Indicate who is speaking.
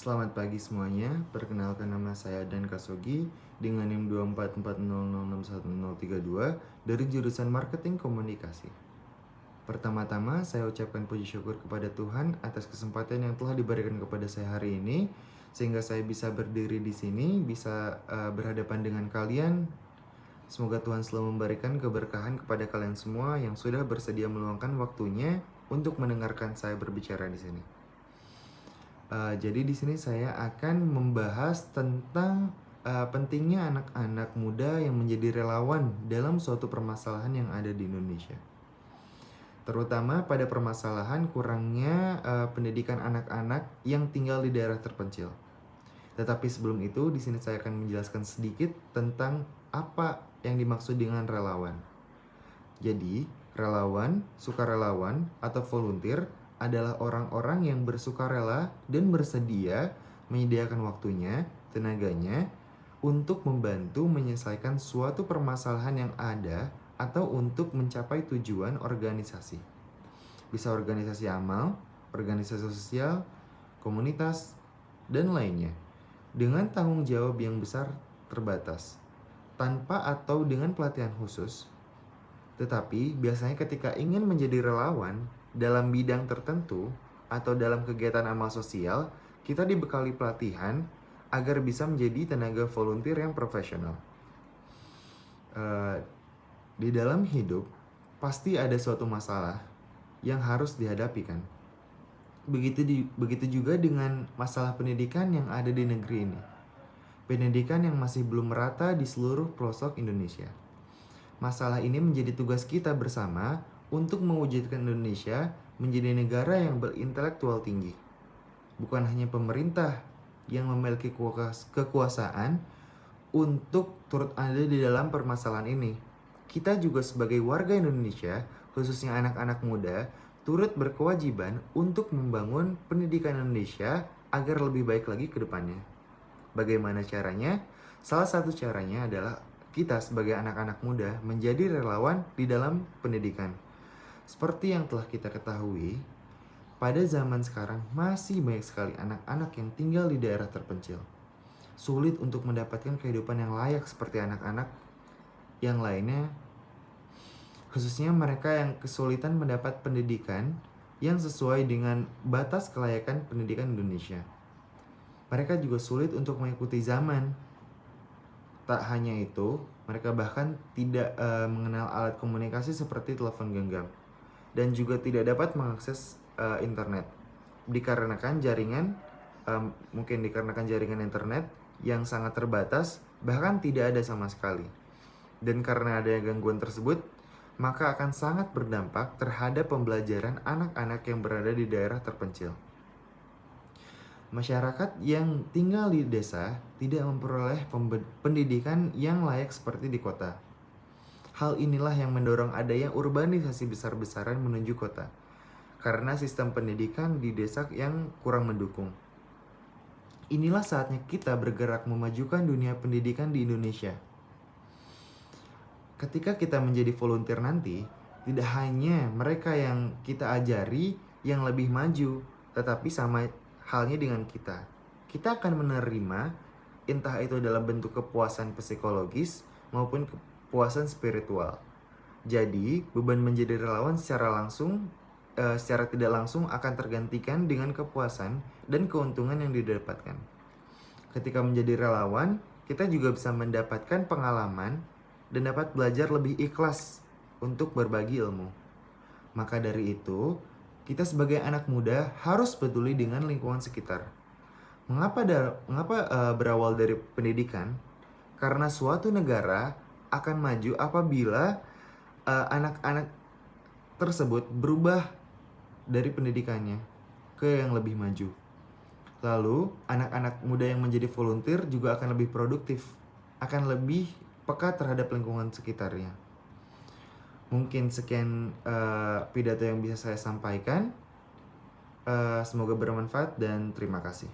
Speaker 1: Selamat pagi semuanya, perkenalkan nama saya Dan Kasogi dengan NIM 24400610032 dari jurusan Marketing Komunikasi. Pertama-tama saya ucapkan puji syukur kepada Tuhan atas kesempatan yang telah diberikan kepada saya hari ini sehingga saya bisa berdiri di sini, bisa berhadapan dengan kalian. Semoga Tuhan selalu memberikan keberkahan kepada kalian semua yang sudah bersedia meluangkan waktunya untuk mendengarkan saya berbicara di sini. Jadi di sini saya akan membahas tentang pentingnya anak-anak muda yang menjadi relawan dalam suatu permasalahan yang ada di Indonesia. Terutama pada permasalahan kurangnya pendidikan anak-anak yang tinggal di daerah terpencil. Tetapi sebelum itu, di sini saya akan menjelaskan sedikit tentang apa yang dimaksud dengan relawan. Jadi, relawan, sukarelawan, atau volunteer adalah orang-orang yang bersukarela dan bersedia menyediakan waktunya, tenaganya, untuk membantu menyelesaikan suatu permasalahan yang ada atau untuk mencapai tujuan organisasi. Bisa organisasi amal, organisasi sosial, komunitas, dan lainnya. Dengan tanggung jawab yang besar terbatas, tanpa atau dengan pelatihan khusus. Tetapi biasanya ketika ingin menjadi relawan dalam bidang tertentu atau dalam kegiatan amal sosial, kita dibekali pelatihan agar bisa menjadi tenaga volunteer yang profesional. Di dalam hidup pasti ada suatu masalah yang harus dihadapi kan. Begitu juga dengan masalah pendidikan yang ada di negeri ini. Pendidikan yang masih belum merata di seluruh pelosok Indonesia. Masalah ini menjadi tugas kita bersama untuk mewujudkan Indonesia menjadi negara yang berintelektual tinggi. Bukan hanya pemerintah yang memiliki kekuasaan untuk turut ada di dalam permasalahan ini. Kita juga sebagai warga Indonesia, khususnya anak-anak muda, turut berkewajiban untuk membangun pendidikan Indonesia agar lebih baik lagi ke depannya. Bagaimana caranya? Salah satu caranya adalah kita sebagai anak-anak muda menjadi relawan di dalam pendidikan. Seperti yang telah kita ketahui, pada zaman sekarang masih banyak sekali anak-anak yang tinggal di daerah terpencil. Sulit untuk mendapatkan kehidupan yang layak seperti anak-anak yang lainnya, khususnya mereka yang kesulitan mendapat pendidikan yang sesuai dengan batas kelayakan pendidikan Indonesia. Mereka juga sulit untuk mengikuti zaman. Tak hanya itu, mereka bahkan tidak mengenal alat komunikasi seperti telepon genggam dan juga tidak dapat mengakses internet. Dikarenakan jaringan internet yang sangat terbatas, bahkan tidak ada sama sekali. Dan karena ada gangguan tersebut, maka akan sangat berdampak terhadap pembelajaran anak-anak yang berada di daerah terpencil. Masyarakat yang tinggal di desa tidak memperoleh pendidikan yang layak seperti di kota. Hal inilah yang mendorong adanya urbanisasi besar-besaran menuju kota, karena sistem pendidikan di desa yang kurang mendukung. Inilah saatnya kita bergerak memajukan dunia pendidikan di Indonesia. Ketika kita menjadi volunteer nanti, tidak hanya mereka yang kita ajari yang lebih maju, tetapi sama halnya dengan kita. Kita akan menerima entah itu dalam bentuk kepuasan psikologis maupun kepuasan spiritual. Jadi, beban menjadi relawan secara tidak langsung akan tergantikan dengan kepuasan dan keuntungan yang didapatkan. Ketika menjadi relawan, kita juga bisa mendapatkan pengalaman dan dapat belajar lebih ikhlas untuk berbagi ilmu. Maka dari itu, kita sebagai anak muda harus peduli dengan lingkungan sekitar. Mengapa berawal dari pendidikan? Karena suatu negara akan maju apabila anak-anak tersebut berubah dari pendidikannya ke yang lebih maju. Lalu, anak-anak muda yang menjadi volunteer juga akan lebih produktif, akan lebih peka terhadap lingkungan sekitarnya. Mungkin sekian pidato yang bisa saya sampaikan. Semoga bermanfaat dan terima kasih.